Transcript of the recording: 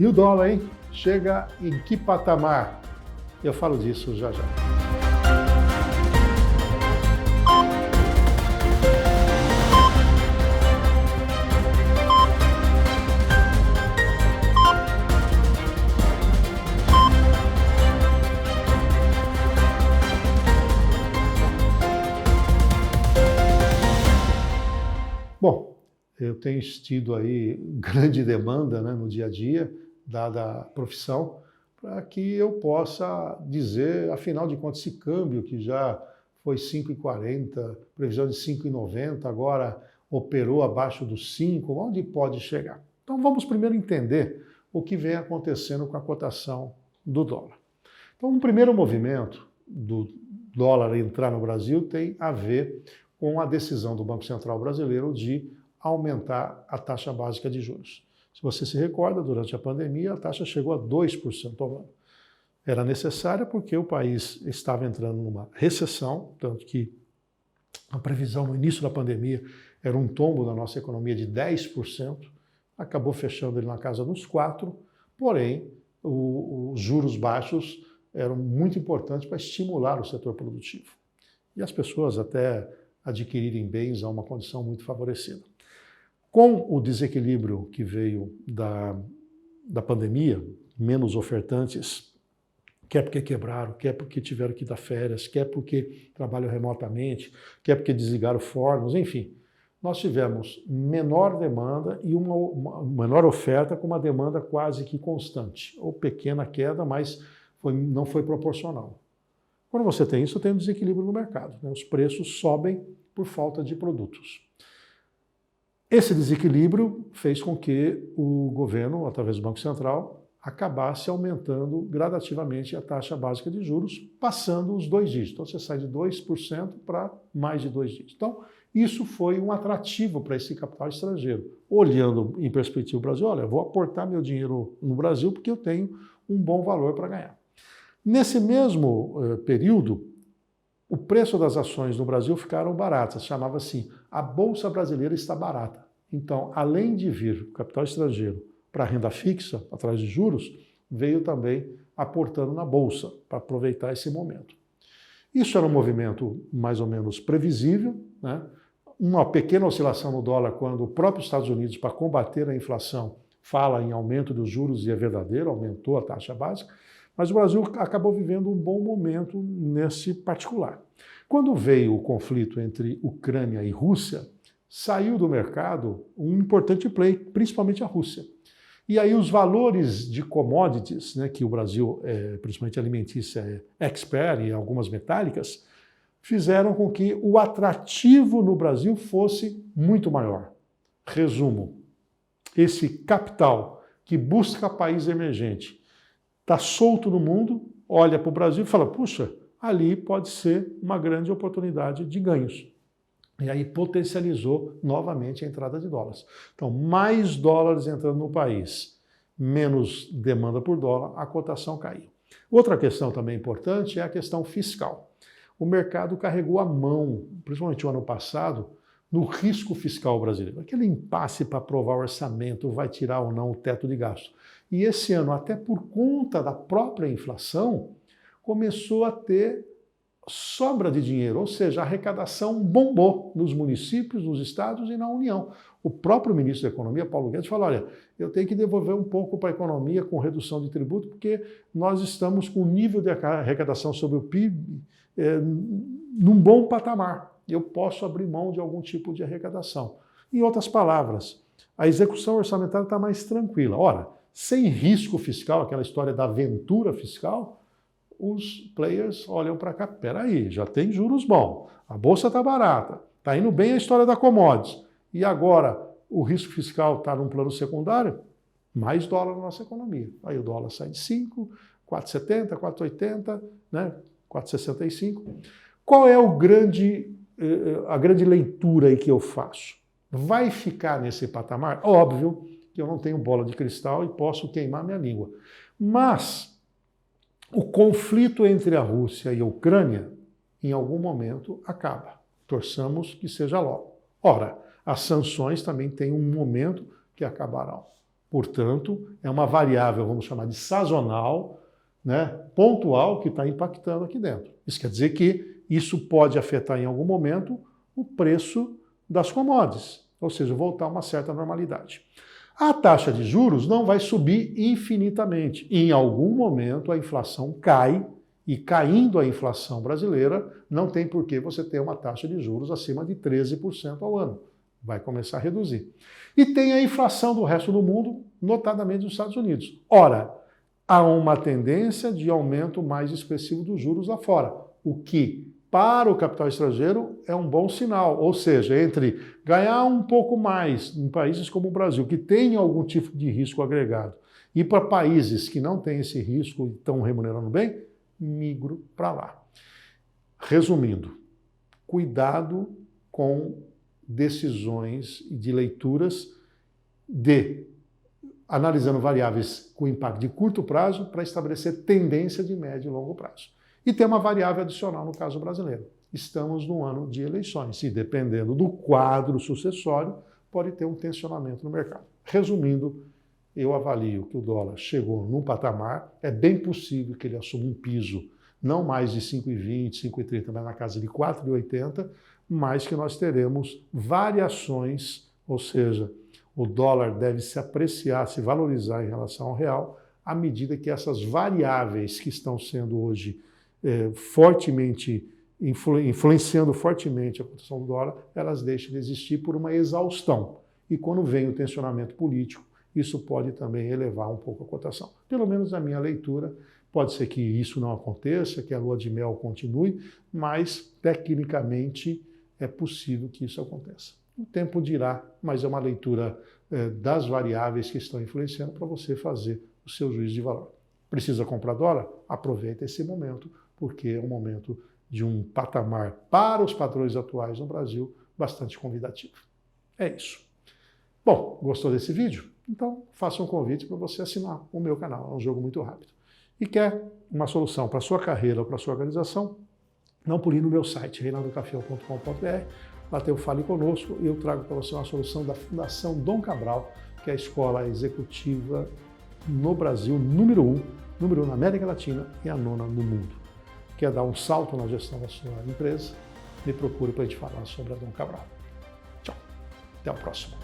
E o dólar, hein? Chega em que patamar? Eu falo disso já já. Bom, eu tenho tido aí grande demanda, né, no dia a dia, dada a profissão, para que eu possa dizer, afinal de contas, esse câmbio que já foi 5,40, previsão de 5,90, agora operou abaixo dos 5, onde pode chegar? Então vamos primeiro entender o que vem acontecendo com a cotação do dólar. Então, um primeiro movimento do dólar entrar no Brasil tem a ver com a decisão do Banco Central brasileiro de aumentar a taxa básica de juros. Se você se recorda, durante a pandemia, a taxa chegou a 2% ao ano. Era necessária porque o país estava entrando numa recessão, tanto que a previsão no início da pandemia era um tombo na nossa economia de 10%, acabou fechando ele na casa dos 4%, porém, os juros baixos eram muito importantes para estimular o setor produtivo. E as pessoas até adquirirem bens a uma condição muito favorecida. Com o desequilíbrio que veio da pandemia, menos ofertantes, quer porque quebraram, quer porque tiveram que dar férias, quer porque trabalham remotamente, quer porque desligaram fornos, enfim. Nós tivemos menor demanda e uma menor oferta com uma demanda quase que constante, ou pequena queda, mas não foi proporcional. Quando você tem isso, tem um desequilíbrio no mercado, né? Os preços sobem por falta de produtos. Esse desequilíbrio fez com que o governo, através do Banco Central, acabasse aumentando gradativamente a taxa básica de juros, passando os 2 dígitos. Então você sai de 2% para mais de 2 dígitos. Então, isso foi um atrativo para esse capital estrangeiro. Olhando em perspectiva o Brasil, olha, vou aportar meu dinheiro no Brasil porque eu tenho um bom valor para ganhar. Nesse mesmo período, o preço das ações no Brasil ficaram baratas, chamava assim, a Bolsa Brasileira está barata. Então, além de vir o capital estrangeiro para a renda fixa, através de juros, veio também aportando na Bolsa, para aproveitar esse momento. Isso era um movimento mais ou menos previsível, né? Uma pequena oscilação no dólar quando o próprio Estados Unidos, para combater a inflação, fala em aumento dos juros e é verdadeiro, aumentou a taxa básica, mas o Brasil acabou vivendo um bom momento nesse particular. Quando veio o conflito entre Ucrânia e Rússia, saiu do mercado um importante player, principalmente a Rússia. E aí os valores de commodities, né, que o Brasil, principalmente alimentícia, é expert e algumas metálicas, fizeram com que o atrativo no Brasil fosse muito maior. Resumo, esse capital que busca país emergente está solto no mundo, olha para o Brasil e fala, puxa, ali pode ser uma grande oportunidade de ganhos. E aí potencializou novamente a entrada de dólares. Então, mais dólares entrando no país, menos demanda por dólar, a cotação caiu. Outra questão também importante é a questão fiscal. O mercado carregou a mão, principalmente o ano passado, no risco fiscal brasileiro. Aquele impasse para aprovar o orçamento, vai tirar ou não o teto de gasto. E esse ano, até por conta da própria inflação, começou a ter sobra de dinheiro, ou seja, a arrecadação bombou nos municípios, nos estados e na União. O próprio ministro da Economia, Paulo Guedes, falou, olha, eu tenho que devolver um pouco para a economia com redução de tributo, porque nós estamos com o nível de arrecadação sobre o PIB num bom patamar. Eu posso abrir mão de algum tipo de arrecadação. Em outras palavras, a execução orçamentária está mais tranquila. Ora, sem risco fiscal, aquela história da aventura fiscal, os players olham para cá, peraí, já tem juros bons, a bolsa está barata, está indo bem a história da commodities, e agora o risco fiscal está num plano secundário, mais dólar na nossa economia. Aí o dólar sai de 5, 4,70, 4,80, né, 4,65. Qual é a grande leitura aí que eu faço? Vai ficar nesse patamar? Óbvio que eu não tenho bola de cristal e posso queimar minha língua. Mas o conflito entre a Rússia e a Ucrânia, em algum momento, acaba. Torçamos que seja logo. Ora, as sanções também têm um momento que acabarão. Portanto, é uma variável, vamos chamar de sazonal, né, pontual, que está impactando aqui dentro. Isso quer dizer que isso pode afetar em algum momento o preço das commodities, ou seja, voltar a uma certa normalidade. A taxa de juros não vai subir infinitamente. Em algum momento a inflação cai, e caindo a inflação brasileira, não tem por que você ter uma taxa de juros acima de 13% ao ano. Vai começar a reduzir. E tem a inflação do resto do mundo, notadamente dos Estados Unidos. Ora, há uma tendência de aumento mais expressivo dos juros lá fora, o que, para o capital estrangeiro, é um bom sinal. Ou seja, entre ganhar um pouco mais em países como o Brasil, que tem algum tipo de risco agregado, e para países que não têm esse risco e estão remunerando bem, migro para lá. Resumindo, cuidado com decisões de leituras analisando variáveis com impacto de curto prazo para estabelecer tendência de médio e longo prazo. E tem uma variável adicional no caso brasileiro. Estamos num ano de eleições e, dependendo do quadro sucessório, pode ter um tensionamento no mercado. Resumindo, eu avalio que o dólar chegou num patamar, é bem possível que ele assuma um piso não mais de 5,20, 5,30, mas na casa de 4,80, mas que nós teremos variações, ou seja, o dólar deve se apreciar, se valorizar em relação ao real, à medida que essas variáveis que estão sendo hoje fortemente, influenciando fortemente a cotação do dólar, elas deixem de existir por uma exaustão. E quando vem o tensionamento político, isso pode também elevar um pouco a cotação. Pelo menos na minha leitura, pode ser que isso não aconteça, que a lua de mel continue, mas tecnicamente é possível que isso aconteça. O tempo dirá, mas é uma leitura das variáveis que estão influenciando para você fazer o seu juízo de valor. Precisa comprar dólar? Aproveita esse momento, porque é um momento de um patamar para os padrões atuais no Brasil bastante convidativo. É isso. Bom, gostou desse vídeo? Então faça um convite para você assinar o meu canal, é um jogo muito rápido. E quer uma solução para a sua carreira ou para a sua organização? Não pule no meu site, reinaldocafiel.com.br. Lá tem o Fale Conosco e eu trago para você uma solução da Fundação Dom Cabral, que é a escola executiva no Brasil, número 1 na América Latina e a 9ª no mundo. Quer dar um salto na gestão da sua empresa? Me procure para a gente falar sobre a Dom Cabral. Tchau, até a próxima.